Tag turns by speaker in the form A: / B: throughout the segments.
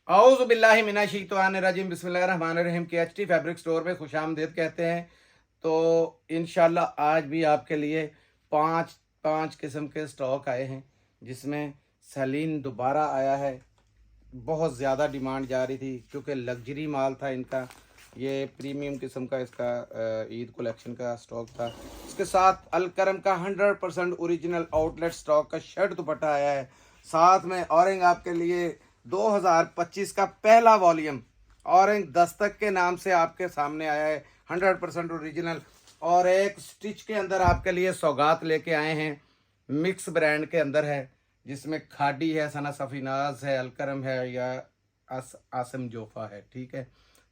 A: औज़ु बिल्लाहि मिनश शैतानिर रजीम बिस्मिल्लाहिर रहमानिर रहीम के HT fabric store में खुशामदीद कहते हैं। तो इंशाल्लाह आज भी आपके लिए पांच पांच किस्म के स्टॉक आए हैं, जिसमें सलीन दोबारा आया है। बहुत ज़्यादा डिमांड जा रही थी क्योंकि लग्जरी माल था इनका। ये प्रीमियम किस्म का इसका ईद कलेक्शन का स्टॉक था। इसके साथ अलकरम का 100% ओरिजिनल आउटलेट स्टॉक का शर्ट दुपट्टा आया है। साथ में ऑरेंज आपके लिए 2025 का पहला वॉल्यूम ऑरेंज दस्तक के नाम से आपके सामने आया है, 100% ओरिजिनल। और एक स्टिच के अंदर आपके लिए सौगात लेके आए हैं, मिक्स ब्रांड के अंदर है, जिसमें खाडी है, सना सफीनाज है, अलकरम है या आसम जोफा है। ठीक है,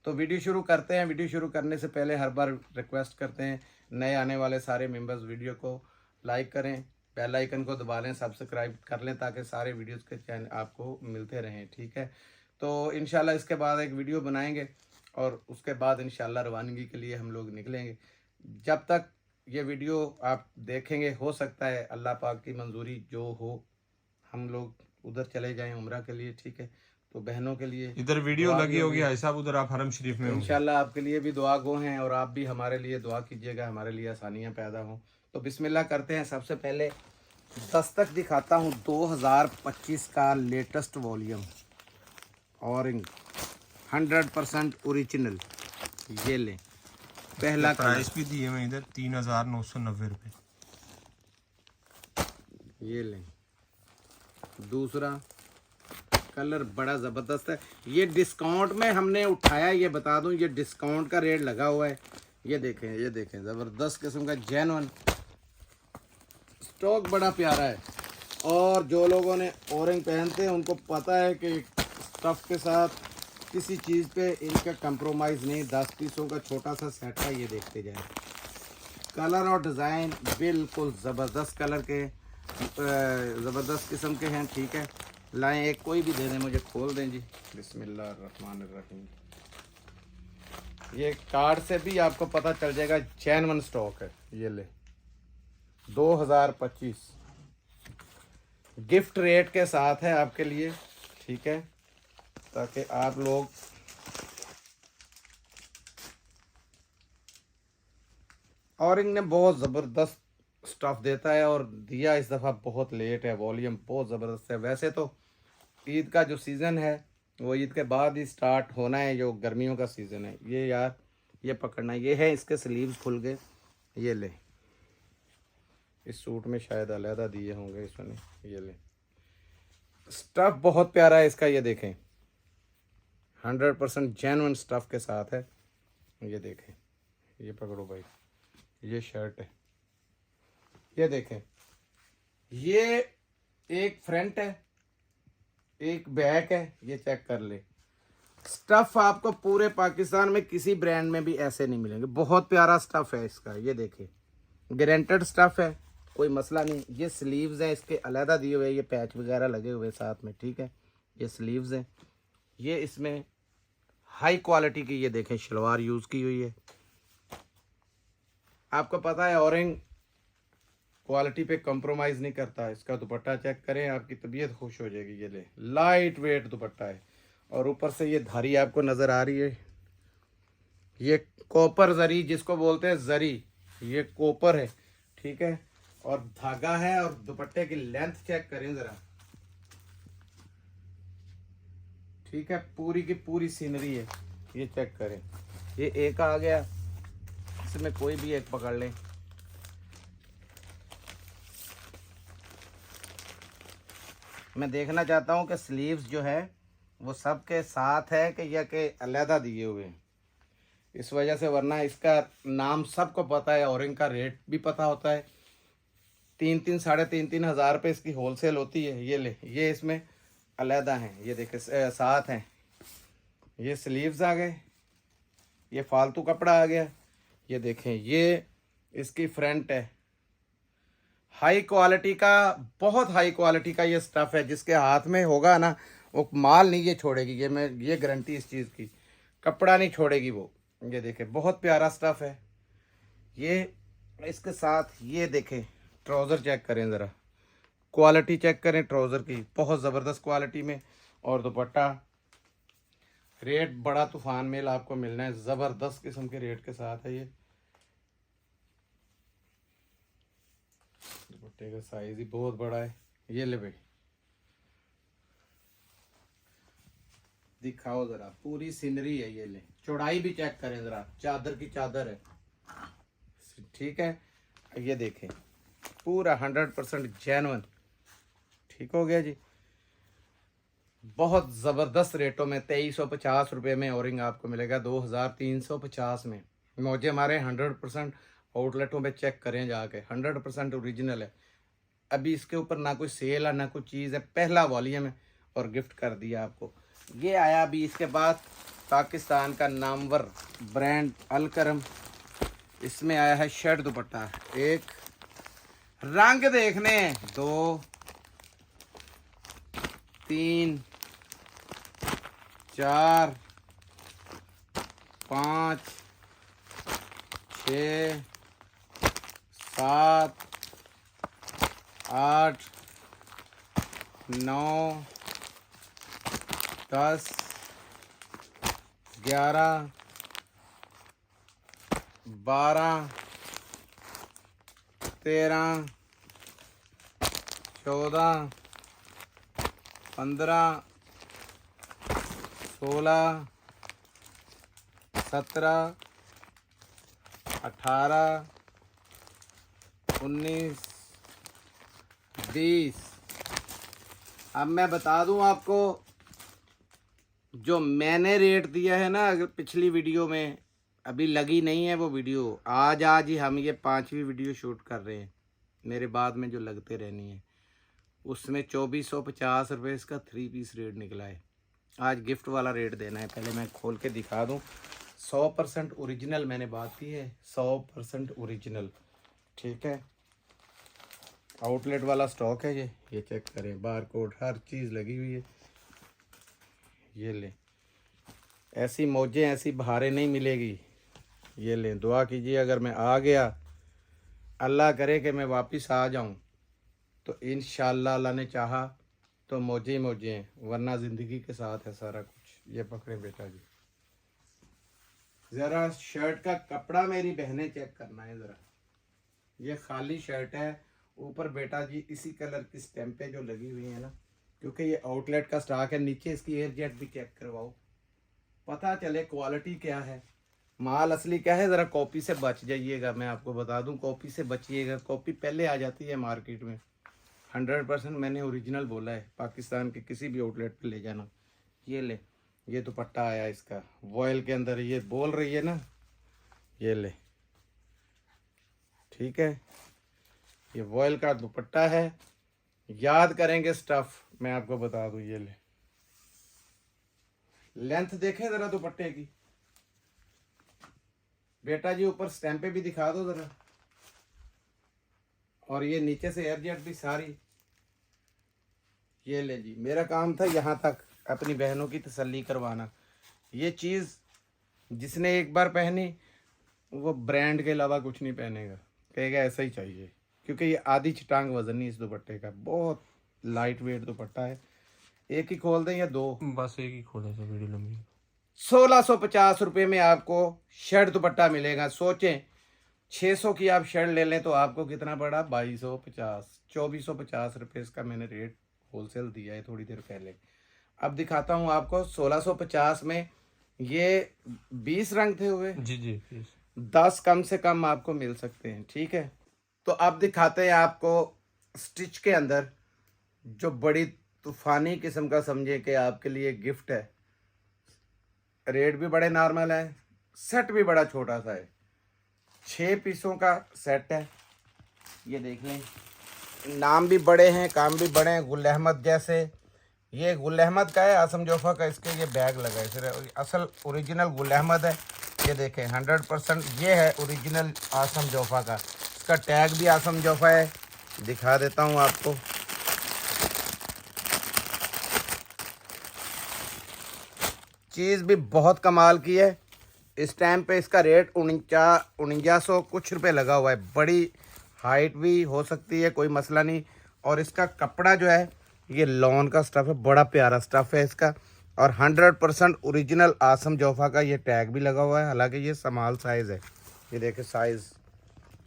A: तो वीडियो शुरू करते हैं। वीडियो शुरू करने से पहले हर बार रिक्वेस्ट करते हैं, नए आने वाले सारे मेंबर्स वीडियो को लाइक करें, बेल आइकन को दबा लें, सब्सक्राइब कर लें ताकि सारे वीडियोस के चैनल आपको मिलते रहें। ठीक है, तो इंशाल्लाह इसके बाद एक वीडियो बनाएंगे और उसके बाद इंशाल्लाह रवानगी के लिए हम लोग निकलेंगे। जब तक ये वीडियो आप देखेंगे, हो सकता है अल्लाह पाक की मंजूरी जो हो हम लोग उधर चले जाएं उम्रा के लिए। ठीक है, तो बहनों के लिए
B: इधर वीडियो लगी होगी भाई साहब, उधर आप हरम शरीफ में होंगे।
A: इंशाल्लाह आपके लिए भी दुआ गो हैं और आप भी हमारे लिए दुआ कीजिएगा, हमारे लिए आसानियां पैदा हों। तो बिस्मिल्लाह करते हैं। सबसे पहले दस्तक दिखाता हूं 2025 का लेटेस्ट वॉल्यूम ऑरेंज 100% ओरिजिनल। ये लें, पहला
B: प्राइस भी दिए हुए इधर 3990 रुपये।
A: ये लें, दूसरा कलर बड़ा ज़बरदस्त है। ये डिस्काउंट में हमने उठाया, ये बता दूं, ये डिस्काउंट का रेट लगा हुआ है। ये देखें, ये देखें, ज़बरदस्त किस्म का जेन्युइन स्टॉक, बड़ा प्यारा है। और जो लोगों ने ऑरेंज पहनते हैं उनको पता है कि स्टफ़ के साथ किसी चीज़ पे इनका कंप्रोमाइज़ नहीं। 10 पीसों का छोटा सा सेट है, ये देखते जाए। कलर और डिज़ाइन बिल्कुल ज़बरदस्त कलर के, ज़बरदस्त किस्म के हैं। ठीक है, लाएं, एक कोई भी दे दें, मुझे खोल दें जी। बिस्मिल्लाहिर्रहमानिर्रहीम। ये कार्ड से भी आपको पता चल जाएगा जेन्युइन स्टॉक है। ये ले, 2025 गिफ्ट रेट के साथ है आपके लिए। ठीक है, ताकि आप लोग ऑरेंज ने बहुत ज़बरदस्त स्टफ़ देता है और दिया इस दफ़ा बहुत लेट है। वॉल्यूम बहुत ज़बरदस्त है। वैसे तो ईद का जो सीज़न है वो ईद के बाद ही स्टार्ट होना है, जो गर्मियों का सीज़न है। ये यार, ये पकड़ना, ये है, इसके स्लीव्स खुल गए। ये ले, इस सूट में शायद अलहदा दिए होंगे इसने। ये ले, स्टफ़ बहुत प्यारा है इसका। ये देखें, 100% जेन्युइन स्टफ़ के साथ है। ये देखें, ये पकड़ो भाई, ये शर्ट है। ये देखें, ये एक फ्रंट है, एक बैक है। ये चेक कर ले। स्टफ़ आपको पूरे पाकिस्तान में किसी ब्रांड में भी ऐसे नहीं मिलेंगे। बहुत प्यारा स्टफ़ है इसका। ये देखें, गारंटेड स्टफ़ है, कोई मसला नहीं। ये स्लीव्स है इसके अलहदा दिए हुए, ये पैच वगैरह लगे हुए साथ में। ठीक है, ये स्लीव्स हैं। ये इसमें हाई क्वालिटी की, ये देखें, शलवार यूज़ की हुई है। आपको पता है ऑरेंज क्वालिटी पे कंप्रोमाइज़ नहीं करता। इसका दुपट्टा चेक करें, आपकी तबीयत खुश हो जाएगी। ये ले, लाइट वेट दुपट्टा है और ऊपर से ये धारी आपको नज़र आ रही है। ये कॉपर जरी जिसको बोलते हैं, जरी, ये कॉपर है। ठीक है, और धागा है। और दुपट्टे की लेंथ चेक करें ज़रा। ठीक है, पूरी की पूरी सीनरी है। ये चेक करें, ये एक आ गया, इसमें कोई भी एक पकड़ लें। मैं देखना चाहता हूँ कि स्लीव्स जो है वो सब के साथ है कि या कि अलहदा दिए हुए हैं, इस वजह से। वरना इसका नाम सबको पता है और इनका रेट भी पता होता है। 3-3 साढ़े 3-3 हज़ार रुपये इसकी होलसेल होती है। ये ले, ये इसमें अलहदा हैं, ये देखे साथ हैं। ये स्लीव्स आ गए, ये फालतू कपड़ा आ गया। ये देखें, ये इसकी फ्रंट है। हाई क्वालिटी का, बहुत हाई क्वालिटी का ये स्टफ़ है। जिसके हाथ में होगा ना, वो माल नहीं ये छोड़ेगी। ये मैं ये गारंटी इस चीज़ की, कपड़ा नहीं छोड़ेगी वो। ये देखें, बहुत प्यारा स्टफ़ है ये। इसके साथ ये देखें, ट्राउज़र चेक करें ज़रा, क्वालिटी चेक करें ट्राउज़र की, बहुत ज़बरदस्त क्वालिटी में। और दुपट्टा रेट बड़ा तूफान मेल आपको मिलना है, जबरदस्त किस्म के रेट के साथ है। ये दुपट्टे का साइज ही बहुत बड़ा है। ये ले भाई, दिखाओ जरा, पूरी सीनरी है। ये ले, चौड़ाई भी चेक करें जरा, चादर की चादर है, ठीक है। ये देखें, पूरा 100% जेन्युइन, ठीक हो गया जी। बहुत ज़बरदस्त रेटों में 2350 रुपये में औरिंग आपको मिलेगा 2350 में। मौजे हमारे 100% आउटलेटों पे चेक करें जाके, 100% ओरिजिनल है। अभी इसके ऊपर ना कोई सेल है ना कोई चीज़ है, पहला वॉल्यूम है और गिफ्ट कर दिया आपको। ये आया अभी इसके बाद पाकिस्तान का नामवर ब्रांड अलकरम, इसमें आया है शर्ट दुपट्टा। एक रंग देखने, 2 3 4 5 6 7 8 9 10 11 12 13 14 15 16 17 18 19 20। अब मैं बता दूं आपको, जो मैंने रेट दिया है ना, अगर पिछली वीडियो में अभी लगी नहीं है वो वीडियो, आज ही हम ये 5वीं वीडियो शूट कर रहे हैं, मेरे बाद में जो लगते रहनी है, उसमें 2450 रुपये इसका 3 पीस रेट निकला है। आज गिफ्ट वाला रेट देना है। पहले मैं खोल के दिखा दूं, 100% ओरिजिनल मैंने बात की है, 100% ओरिजिनल, ठीक है। आउटलेट वाला स्टॉक है ये चेक करें, बार कोड हर चीज़ लगी हुई है। ये ले, ऐसी मौजें ऐसी बहारें नहीं मिलेगी। ये लें, दुआ कीजिए अगर मैं आ गया, अल्लाह करे कि मैं वापस आ जाऊं, तो इंशाअल्लाह अल्लाह ने चाहा तो मौजे ही मौजे हैं, वरना ज़िंदगी के साथ है सारा कुछ। ये पकड़े बेटा जी, ज़रा शर्ट का कपड़ा मेरी बहनें चेक करना है ज़रा। ये खाली शर्ट है, ऊपर बेटा जी इसी कलर की स्टैंपें जो लगी हुई है ना, क्योंकि ये आउटलेट का स्टॉक है। नीचे इसकी एयर जेट भी चेक करवाओ, पता चले क्वालिटी क्या है, माल असली क्या है। ज़रा कॉपी से बच जाइएगा, मैं आपको बता दूं, कॉपी से बचिएगा। कॉपी पहले आ जाती है मार्केट में। 100% मैंने ओरिजिनल बोला है, पाकिस्तान के किसी भी आउटलेट पे ले जाना। ये ले, ये दुपट्टा आया इसका वॉयल के अंदर, ये बोल रही है ना, ये ले, ठीक है। ये वॉयल का दुपट्टा है, याद करेंगे स्टफ, मैं आपको बता दूं। ये ले, लेंथ देखें ज़रा दुपट्टे की बेटा जी, ऊपर स्टैंपें भी दिखा दो ज़रा, और ये नीचे से एयरजेट भी सारी। ये ले जी, मेरा काम था यहाँ तक अपनी बहनों की तसल्ली करवाना। ये चीज़ जिसने एक बार पहनी वो ब्रांड के अलावा कुछ नहीं पहनेगा, कहेगा ऐसा ही चाहिए, क्योंकि ये आधी चटांग वजन नहीं इस दुपट्टे का, बहुत लाइट वेट दुपट्टा है। एक ही खोल दें या 2?
B: बस एक ही खोले से, वीडियो लंबी।
A: 1650 रुपये में आपको शर्ट दुपट्टा मिलेगा। सोचें 600 की आप शर्ट ले लें तो आपको कितना पड़ा, 2250, 2450 रुपये इसका मैंने रेट होलसेल दिया है थोड़ी देर पहले। अब दिखाता हूँ आपको 1650 में। ये 20 रंग थे हुए,
B: जी जी,
A: 10 कम से कम आपको मिल सकते हैं, ठीक है। तो अब दिखाते हैं आपको स्टिच के अंदर जो बड़ी तूफानी किस्म का समझे कि आपके लिए गिफ्ट है। रेट भी बड़े नॉर्मल है, सेट भी बड़ा छोटा सा है, 6 पीसों का सेट है। ये देख लें, नाम भी बड़े हैं, काम भी बड़े हैं, गुल अहमद जैसे। ये गुल अहमद का है, आसम जोफा का इसके ये बैग लगा है, फिर असल ओरिजिनल गुल अहमद है। ये देखें 100% ये है ओरिजिनल आसम जोफा का। इसका टैग भी आसम जोफा है, दिखा देता हूँ आपको। चीज़ भी बहुत कमाल की है। इस टाइम पे इसका रेट 4900 कुछ रुपए लगा हुआ है। बड़ी हाइट भी हो सकती है, कोई मसला नहीं। और इसका कपड़ा जो है ये लॉन का स्टफ़ है, बड़ा प्यारा स्टफ़ है इसका। और 100% ओरिजिनल आसम जोफा का ये टैग भी लगा हुआ है। हालांकि ये स्मॉल साइज़ है। ये देखें साइज़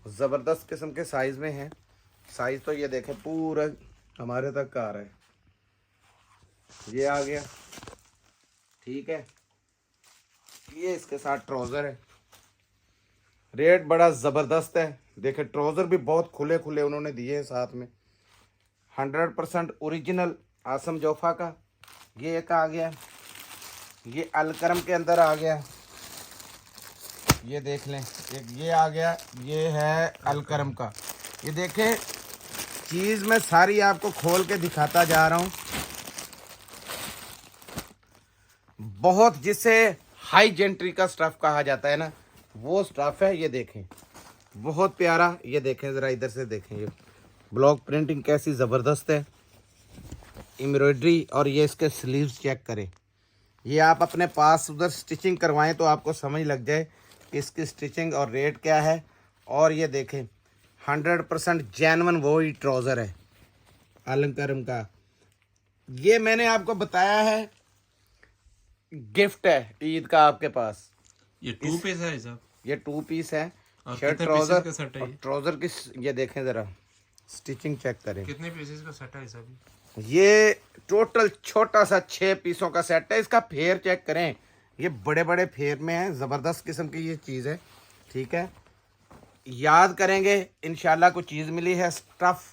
A: ज़बरदस्त किस्म के साइज़ में है। साइज़ तो ये देखें पूरा हमारे तक का आ रहा है। ये आ गया, ठीक है। ये इसके साथ ट्राउज़र है। रेट बड़ा ज़बरदस्त है। देखें ट्राउज़र भी बहुत खुले खुले उन्होंने दिए हैं साथ में। 100% ओरिजिनल आसम जोफा का ये एक आ गया। ये अलकरम के अंदर आ गया। ये देख लें, एक ये आ गया। ये है अलकरम का। ये देखें चीज़ मैं सारी आपको खोल के दिखाता जा रहा हूँ। बहुत जिसे हाई जेंट्री का स्टफ़ कहा जाता है ना, वो स्टफ़ है। ये देखें बहुत प्यारा। ये देखें ज़रा इधर से देखें, ये ब्लॉक प्रिंटिंग कैसी ज़बरदस्त है, एम्ब्रॉयडरी। और ये इसके स्लीव्स चेक करें। ये आप अपने पास उधर स्टिचिंग करवाएं तो आपको समझ लग जाए कि इसकी स्टिचिंग और रेट क्या है। और ये देखें 100% जेन्युइन वो ही ट्राउज़र है अलंकरम का। ये मैंने आपको बताया है गिफ्ट है ईद का आपके पास।
B: ये 2 पीस है साहब।
A: ये 2 पीस है,
B: और
A: शर्ट
B: कितने
A: ट्राउज़र
B: पीसेस का सेट है
A: और
B: ये?
A: ट्राउज़र की ये देखें ज़रा स्टिचिंग चेक करें।
B: कितने पीसेस का सेट है साहब?
A: ये टोटल छोटा सा 6 पीसों का सेट है। इसका फेयर चेक करें, ये बड़े बड़े फेयर में है। ज़बरदस्त किस्म की ये चीज़ है, ठीक है। याद करेंगे इंशाल्लाह कुछ चीज़ मिली है। स्टफ़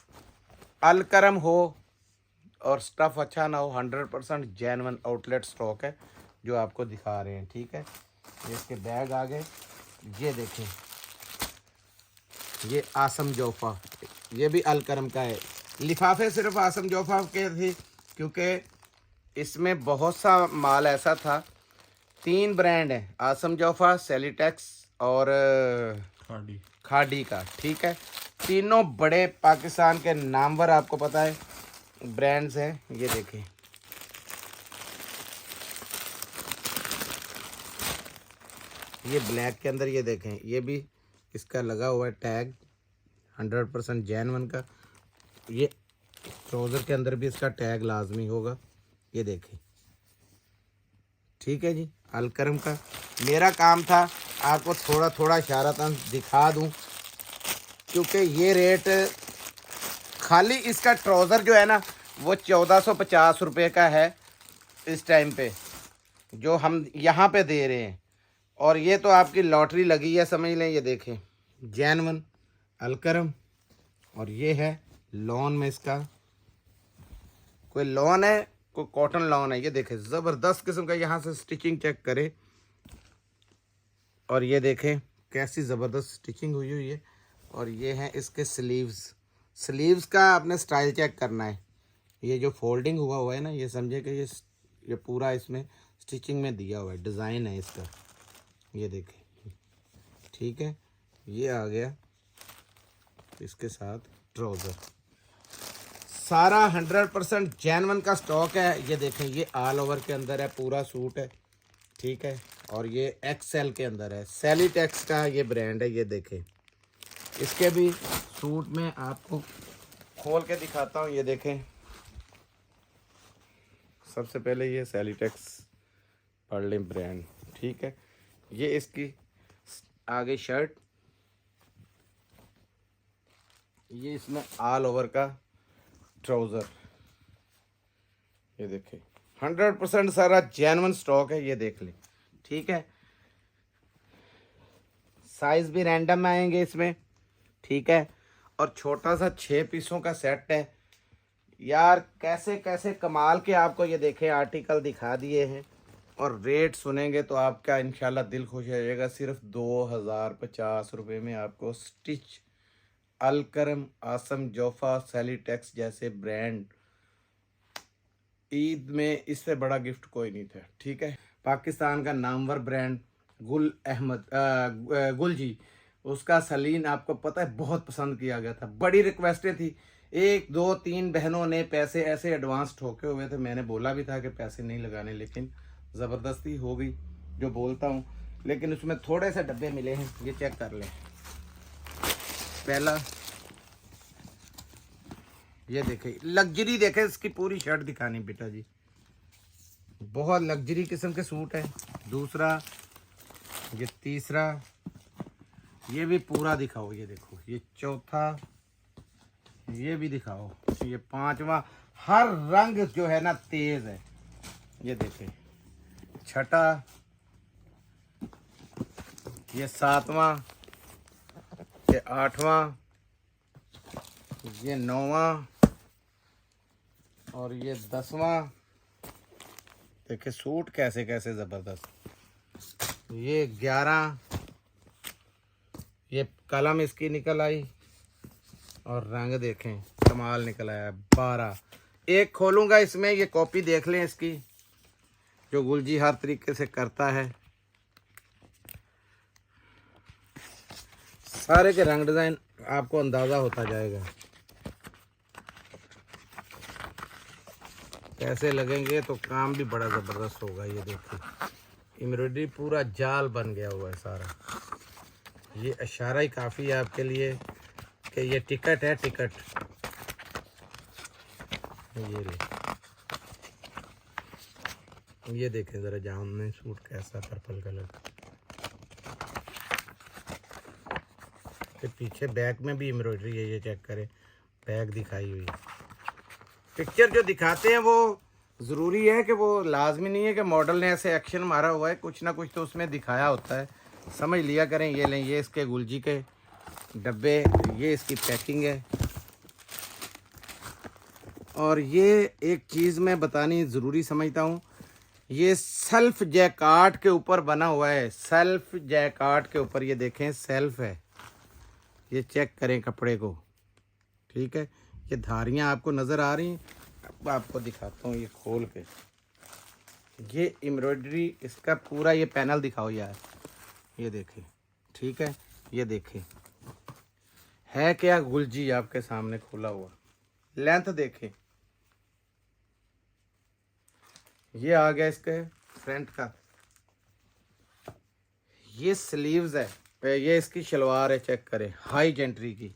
A: अलकरम हो और स्टफ़ अच्छा ना हो, 100% जेन्युइन आउटलेट स्टॉक है जो आपको दिखा रहे हैं, ठीक है। ये इसके बैग आ गए। ये देखें ये आसम जोफा, ये भी अलकरम का है। लिफाफे सिर्फ आसम जोफा के थे क्योंकि इसमें बहुत सा माल ऐसा था। 3 ब्रांड हैं, आसम जोफा, सेलिटेक्स और खाड़ी का, ठीक है। तीनों बड़े पाकिस्तान के नामवर आपको पता है ब्रांड्स हैं। ये देखें ये ब्लैक के अंदर, ये देखें ये भी इसका लगा हुआ है टैग 100% जेन्युइन का। ये ट्राउज़र के अंदर भी इसका टैग लाजमी होगा। ये देखें, ठीक है जी, अलकरम का। मेरा काम था आपको थोड़ा थोड़ा इशारतन दिखा दूं क्योंकि ये रेट खाली इसका ट्राउज़र जो है ना वो 1450 रुपये का है इस टाइम पे जो हम यहाँ पे दे रहे हैं। और ये तो आपकी लॉटरी लगी है समझ लें। ये देखें जेन्युइन अलकरम। और ये है लॉन में इसका, कोई लॉन है कोई कॉटन लॉन है। ये देखें ज़बरदस्त किस्म का, यहाँ से स्टिचिंग चेक करें। और ये देखें कैसी ज़बरदस्त स्टिचिंग हुई हुई है। और ये हैं इसके स्लीव्स का आपने स्टाइल चेक करना है। ये जो फोल्डिंग हुआ हुआ है ना, ये समझे कि ये पूरा इसमें स्टिचिंग में दिया हुआ है, डिज़ाइन है इसका। ये देखें, ठीक है। ये आ गया इसके साथ ट्राउज़र। सारा 100% जेन्युइन का स्टॉक है। ये देखें ये ऑल ओवर के अंदर है, पूरा सूट है, ठीक है। और ये एक्सएल के अंदर है, सेलिटेक्स का ये ब्रांड है। ये देखें इसके भी सूट में आपको खोल के दिखाता हूँ। ये देखें सबसे पहले ये सेलिटेक्स पर्लिम ब्रांड, ठीक है। ये इसकी आगे शर्ट, ये इसमें ऑल ओवर का ट्राउज़र। ये देखें 100% सारा जेन्युइन स्टॉक है। ये देख लें, ठीक है। साइज़ भी रैंडम आएंगे इसमें, ठीक है। और छोटा सा 6 पीसों का सेट है यार। कैसे कैसे कमाल के आपको ये देखें आर्टिकल दिखा दिए हैं। और रेट सुनेंगे तो आपका इंशाल्लाह दिल खुश हो जाएगा। सिर्फ 2050 रुपये में आपको स्टिच अलकरम, आसम जोफा, सेलिटेक्स जैसे ब्रांड ईद में इससे बड़ा गिफ्ट कोई नहीं था, ठीक है। पाकिस्तान का नामवर ब्रांड गुल जी, उसका सलीन आपको पता है बहुत पसंद किया गया था। बड़ी रिक्वेस्टें थी, 1 2 3 बहनों ने पैसे ऐसे एडवांस ठोके हुए थे। मैंने बोला भी था कि पैसे नहीं लगाने, लेकिन ज़बरदस्ती हो गई जो बोलता हूँ। लेकिन उसमें थोड़े से डब्बे मिले हैं, ये चेक कर लें। पहला ये देखें लग्जरी, देखें इसकी पूरी शर्ट दिखानी बेटा जी। बहुत लग्जरी किस्म के सूट हैं। दूसरा, ये तीसरा, ये भी पूरा दिखाओ, ये देखो, ये चौथा, ये भी दिखाओ, ये पांचवा। हर रंग जो है ना तेज है, ये देखें। छठा, ये सातवां, ये आठवां, ये नौवां और ये 10वां। देखिए सूट कैसे कैसे ज़बरदस्त। ये 11, ये कलम इसकी निकल आई और रंग देखें कमाल निकल आया। 12, एक खोलूँगा इसमें, ये कॉपी देख लें इसकी, जो गुलजी हर तरीके से करता है। सारे के रंग डिज़ाइन आपको अंदाज़ा होता जाएगा कैसे लगेंगे, तो काम भी बड़ा ज़बरदस्त होगा। ये देखिए एम्ब्रॉयडरी पूरा जाल बन गया हुआ है सारा। ये इशारा ही काफ़ी है आपके लिए कि ये टिकट है, टिकट। ये ले, ये देखें ज़रा जामुनी सूट कैसा, पर्पल कलर। के पीछे बैक में भी एम्ब्रॉयडरी है, ये चेक करें, बैक दिखाई हुई है। पिक्चर जो दिखाते हैं वो ज़रूरी है कि वो लाजमी नहीं है कि मॉडल ने ऐसे एक्शन मारा हुआ है, कुछ ना कुछ तो उसमें दिखाया होता है, समझ लिया करें। ये लें, ये इसके गुलजी के डब्बे, ये इसकी पैकिंग है। और ये एक चीज़ मैं बतानी ज़रूरी समझता हूँ, ये सेल्फ जैकार्ड के ऊपर बना हुआ है, सेल्फ जैकार्ड के ऊपर। ये देखें सेल्फ है, ये चेक करें कपड़े को, ठीक है। ये धारियाँ आपको नज़र आ रही हैं, अब आपको दिखाता हूँ ये खोल के। ये एम्ब्रॉयडरी इसका पूरा, ये पैनल दिखाओ यार, ये देखें, ठीक है। ये देखें है क्या गुलजी आपके सामने खोला हुआ। लेंथ देखें, ये आ गया इसके फ्रंट का। ये स्लीव्स है, ये इसकी शलवार है, चेक करें, हाई जेंट्री की।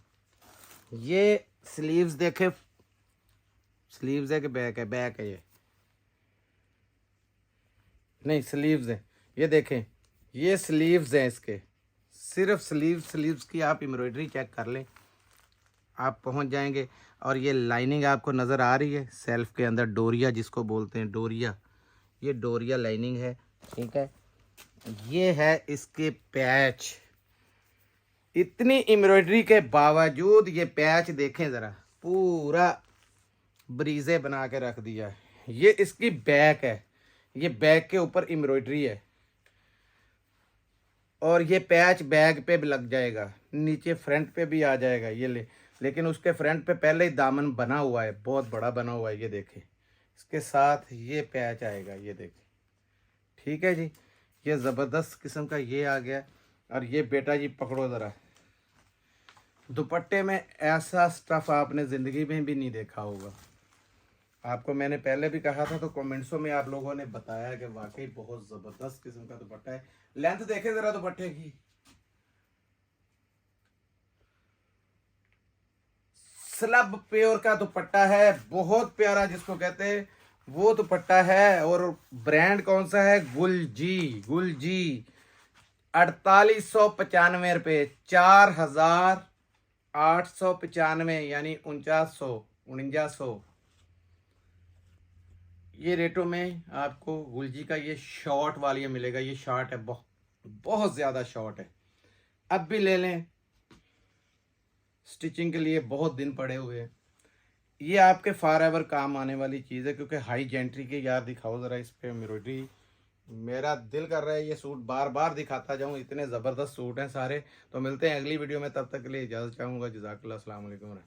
A: ये स्लीव्स देखें, स्लीव्स है कि बैक है, बैक है, ये नहीं स्लीव्स है। ये देखें, ये स्लीव्स हैं इसके, सिर्फ स्लीव्स की आप एम्ब्रॉयडरी चेक कर लें, आप पहुंच जाएंगे। और ये लाइनिंग आपको नज़र आ रही है सेल्फ के अंदर, डोरिया जिसको बोलते हैं, डोरिया, ये डोरिया लाइनिंग है, ठीक है। ये है इसके पैच। इतनी एम्ब्रॉयडरी के बावजूद ये पैच देखें ज़रा, पूरा ब्रीजे बना के रख दिया है। ये इसकी बैक है, ये बैक के ऊपर एम्ब्रॉयडरी है और ये पैच बैग पे भी लग जाएगा, नीचे फ्रंट पे भी आ जाएगा। ये लेकिन उसके फ्रंट पे पहले ही दामन बना हुआ है, बहुत बड़ा बना हुआ है, ये देखें। इसके साथ ये पैच आएगा, ये देखें, ठीक है जी। ये ज़बरदस्त किस्म का ये आ गया। और ये बेटा जी पकड़ो ज़रा, दुपट्टे में ऐसा स्टफ़ आपने ज़िंदगी में भी नहीं देखा होगा। आपको मैंने पहले भी कहा था, तो कमेंट्सों में आप लोगों ने बताया कि वाकई बहुत ज़बरदस्त किस्म का दुपट्टा है। लेंथ देखें ज़रा दुपट्टे की, स्लब प्योर का दुपट्टा है, बहुत प्यारा, जिसको कहते हैं वो दुपट्टा है। और ब्रांड कौन सा है, गुलजी। गुलजी 4895 रुपये, 4895, यानी 4900 ये रेटों में आपको गुलजी का ये शॉर्ट वाली मिलेगा। ये शॉर्ट है, बहुत ज़्यादा शॉर्ट है, अब भी ले लें, स्टिचिंग के लिए बहुत दिन पड़े हुए हैं। ये आपके फॉर एवर काम आने वाली चीज़ है, क्योंकि हाई जेंट्री के यार दिखाओ ज़रा इस पर एम्ब्रॉयडरी। मेरा दिल कर रहा है ये सूट बार बार दिखाता जाऊँ, इतने ज़बरदस्त सूट हैं सारे। तो मिलते हैं अगली वीडियो में, तब तक के लिए इजाज़त चाहूँगा। जज़ाकल्लाह, अस्सलाम वालेकुम।